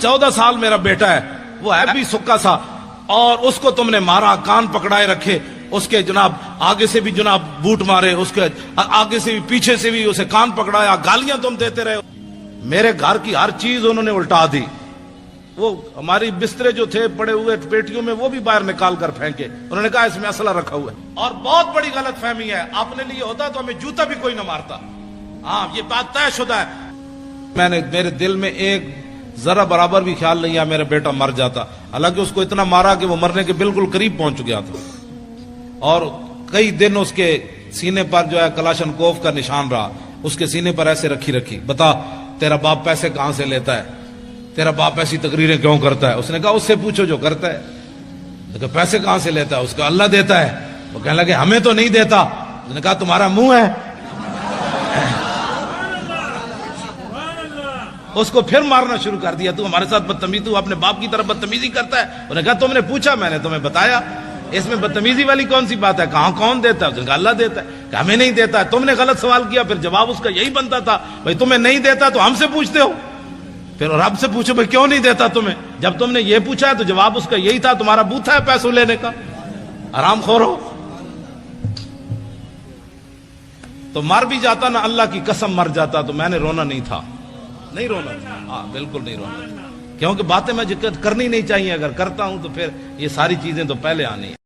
14 سال میرا بیٹا ہے، وہ ہے بھی سکا سا، اور اس کو تم نے مارا، کان پکڑائے رکھے، اس کے جناب آگے سے بھی جناب بوٹ مارے، اس کے آگے سے بھی پیچھے سے بھی اسے کان پکڑایا، گالیاں تم دیتے رہے۔ میرے گھر کی ہر چیز انہوں نے الٹا دی، وہ ہماری بسترے جو تھے پڑے ہوئے پیٹیوں میں وہ بھی باہر نکال کر پھینکے، انہوں نے کہا اس میں اسلحہ رکھا ہوا ہے۔ اور بہت بڑی غلط فہمی ہے، اپنے لیے ہوتا تو ہمیں جوتا بھی کوئی نہ مارتا، ہاں یہ بات طے شدہ ہے۔ میرے دل میں ایک ذرا برابر بھی خیال نہیں ہے میرا بیٹا مر جاتا، حالانکہ اس کو اتنا مارا کہ وہ مرنے کے بالکل قریب پہنچ گیا تھا، اور کئی دن اس کے سینے پر جو ہے کلاشنکوف کا نشان رہا، اس کے سینے پر ایسے رکھی، بتا تیرا باپ پیسے کہاں سے لیتا ہے، تیرا باپ ایسی تقریریں کیوں کرتا ہے؟ اس نے کہا اس سے پوچھو جو کرتا ہے۔ کہ پیسے کہاں سے لیتا ہے؟ اس کا اللہ دیتا ہے۔ وہ کہنے لگے ہمیں تو نہیں دیتا۔ اس نے کہا تمہارا منہ ہے۔ اس کو پھر مارنا شروع کر دیا، تو ہمارے ساتھ بدتمیزی، تو اپنے باپ کی طرف بدتمیزی کرتا ہے۔ انہوں نے کہا تم نے پوچھا، میں نے تمہیں بتایا، اس میں بدتمیزی والی کون سی بات ہے؟ کہاں کون دیتا ہے؟ اس نے کہا اللہ دیتا ہے۔ کہ ہمیں نہیں دیتا ہے۔ تم نے غلط سوال کیا، پھر جواب اس کا یہی بنتا تھا بھائی تمہیں نہیں دیتا تو ہم سے پوچھتے ہو، پھر رب سے پوچھو بھائی کیوں نہیں دیتا تمہیں؟ جب تم نے یہ پوچھا ہے تو جواب اس کا یہی تھا، تمہارا بوتھا ہے پیسوں لینے کا، حرام خور ہو۔ تو مر بھی جاتا نا، اللہ کی قسم مر جاتا تو میں نے رونا نہیں تھا، نہیں رونا تھا، ہاں بالکل نہیں رونا تھا، کیونکہ باتیں میں کرنی نہیں چاہیے، اگر کرتا ہوں تو پھر یہ ساری چیزیں تو پہلے آنی ہیں۔